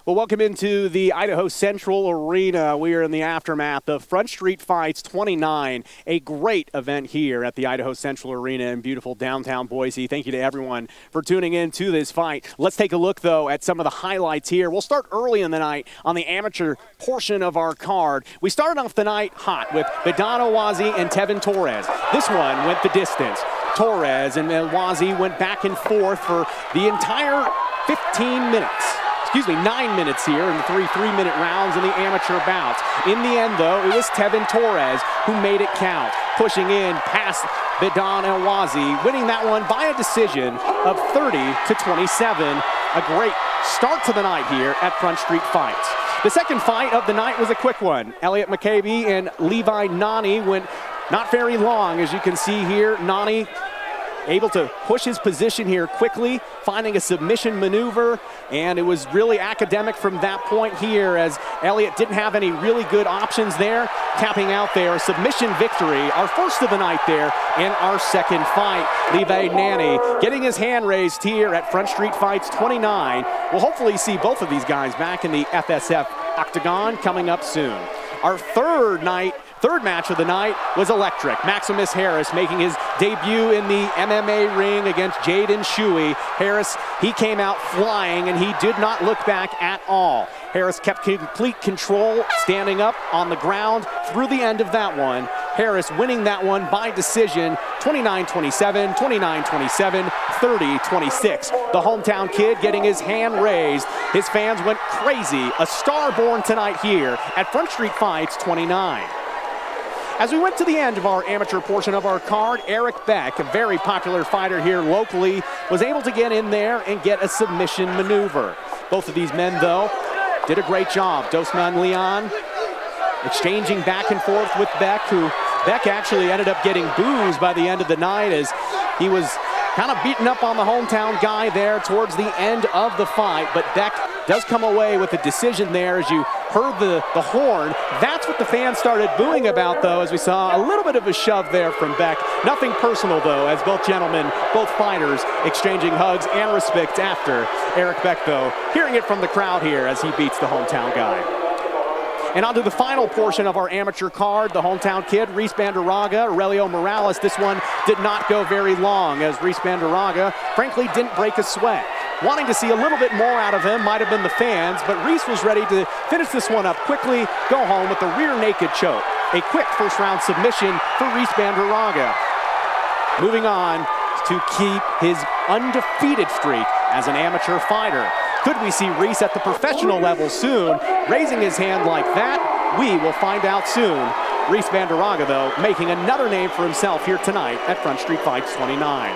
Well, welcome into the Idaho Central Arena. We are in the aftermath of Front Street Fights 29, a great event here at the Idaho Central Arena in beautiful downtown Boise. Thank you to everyone for tuning in to this fight. Let's take a look, though, at some of the highlights here. We'll start early in the night on the amateur portion of our card. We started off the night hot with Bedan Awazi and Tevin Torres. This one went the distance. Torres and Awazi went back and forth for the entire 9 minutes here in the three-minute rounds in the amateur bouts. In the end, though, it was Tevin Torres who made it count, pushing in past Bedan Awazi, winning that one by a decision of 30-27. A great start to the night here at Front Street Fights. The second fight of the night was a quick one. Elliot McCabe and Levi Nani went not very long, as you can see here. Nani able to push his position here quickly, finding a submission maneuver, and it was really academic from that point here as Elliott didn't have any really good options there, tapping out there. A submission victory, our first of the night there in our second fight. Levi Nani getting his hand raised here at Front Street Fights 29. We'll hopefully see both of these guys back in the FSF Octagon coming up soon. Our third match of the night was electric. Maximus Harris making his debut in the MMA ring against Jaden Shuey. Harris, he came out flying and he did not look back at all. Harris kept complete control, standing up on the ground through the end of that one. Harris winning that one by decision, 29-27, 29-27, 30-26. The hometown kid getting his hand raised. His fans went crazy. A star born tonight here at Front Street Fights 29. As we went to the end of our amateur portion of our card, Eric Beck, a very popular fighter here locally, was able to get in there and get a submission maneuver. Both of these men, though, did a great job. Dosman Leon exchanging back and forth with Beck, who Beck actually ended up getting boozed by the end of the night as he was kind of beaten up on the hometown guy there towards the end of the fight. But Beck does come away with a decision there as you heard the horn. That's what the fans started booing about, though, as we saw a little bit of a shove there from Beck. Nothing personal, though, as both gentlemen, both fighters, exchanging hugs and respect after. Eric Beck, though, hearing it from the crowd here as he beats the hometown guy. And on to the final portion of our amateur card, the hometown kid, Reese Banderaga, Aurelio Morales. This one did not go very long as Reese Banderaga, frankly, didn't break a sweat. Wanting to see a little bit more out of him might have been the fans, but Reese was ready to finish this one up quickly, go home with the rear naked choke. A quick first round submission for Reese Banderaga. Moving on to keep his undefeated streak as an amateur fighter. Could we see Reese at the professional level soon? Raising his hand like that, we will find out soon. Reese Banderaga, though, making another name for himself here tonight at Front Street Fights 29.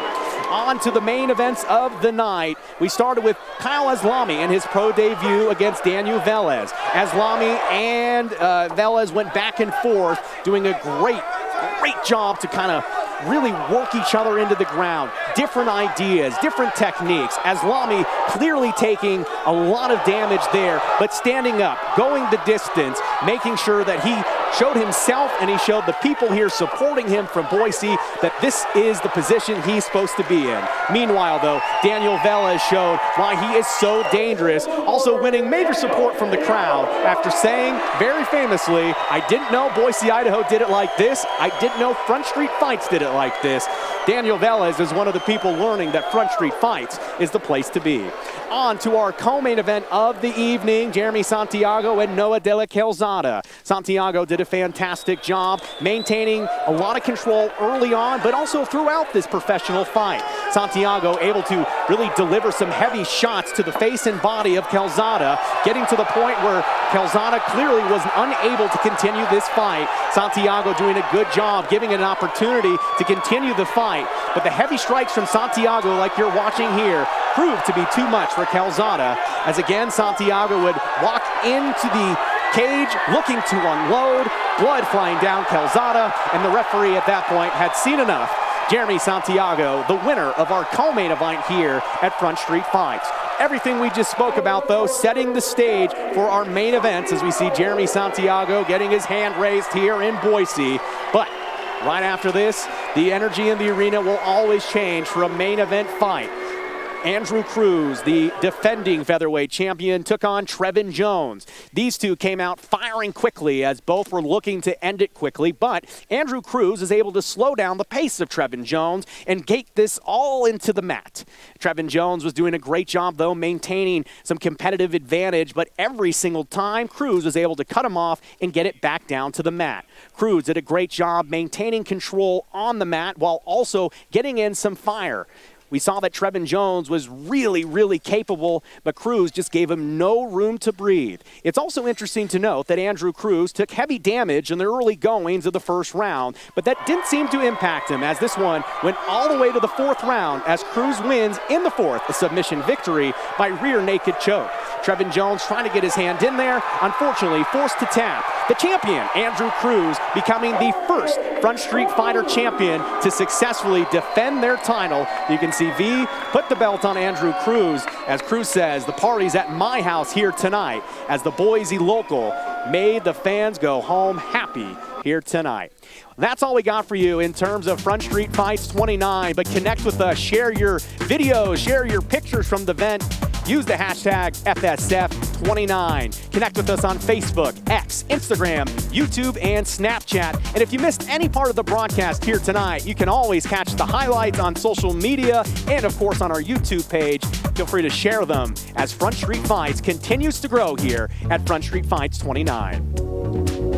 On to the main events of the night. We started with Kyle Aslami in his pro debut against Daniel Velez. Aslami and Velez went back and forth, doing a great job to kind of really work each other into the ground. Different ideas, different techniques. Aslami clearly taking a lot of damage there, but standing up, going the distance, making sure that he showed himself and he showed the people here supporting him from Boise that this is the position he's supposed to be in. Meanwhile, though, Daniel Velez showed why he is so dangerous, also winning major support from the crowd after saying very famously, "I didn't know Boise, Idaho did it like this. I didn't know Front Street Fights did it like this." Daniel Velez is one of the people learning that Front Street Fights is the place to be. On to our co-main event of the evening, Jeremy Santiago and Noah De La Calzada. Santiago did a fantastic job maintaining a lot of control early on, but also throughout this professional fight. Santiago able to really deliver some heavy shots to the face and body of Calzada, getting to the point where Calzada clearly was unable to continue this fight. Santiago doing a good job, giving it an opportunity to continue the fight. But the heavy strikes from Santiago, like you're watching here, proved to be too much for Calzada, as again Santiago would walk into the cage looking to unload, blood flying down Calzada, and the referee at that point had seen enough. Jeremy Santiago, the winner of our co-main event here at Front Street Fights. Everything we just spoke about, though, setting the stage for our main events as we see Jeremy Santiago getting his hand raised here in Boise. But right after this, the energy in the arena will always change for a main event fight. Andrew Cruz, the defending featherweight champion, took on Trevin Jones. These two came out firing quickly as both were looking to end it quickly, but Andrew Cruz is able to slow down the pace of Trevin Jones and gate this all into the mat. Trevin Jones was doing a great job, though, maintaining some competitive advantage, but every single time, Cruz was able to cut him off and get it back down to the mat. Cruz did a great job maintaining control on the mat while also getting in some fire. We saw that Trevin Jones was really capable, but Cruz just gave him no room to breathe. It's also interesting to note that Andrew Cruz took heavy damage in the early goings of the first round, but that didn't seem to impact him as this one went all the way to the fourth round as Cruz wins in the fourth, a submission victory by rear naked choke. Trevin Jones trying to get his hand in there, unfortunately forced to tap. The champion, Andrew Cruz, becoming the first Front Street Fighter champion to successfully defend their title. You can see V put the belt on Andrew Cruz. As Cruz says, the party's at my house here tonight as the Boise local made the fans go home happy here tonight. That's all we got for you in terms of Front Street Fights 29, but connect with us, share your videos, share your pictures from the event. Use the hashtag FSF29. Connect with us on Facebook, X, Instagram, YouTube, and Snapchat. And if you missed any part of the broadcast here tonight, you can always catch the highlights on social media and, of course, on our YouTube page. Feel free to share them as Front Street Fights continues to grow here at Front Street Fights 29.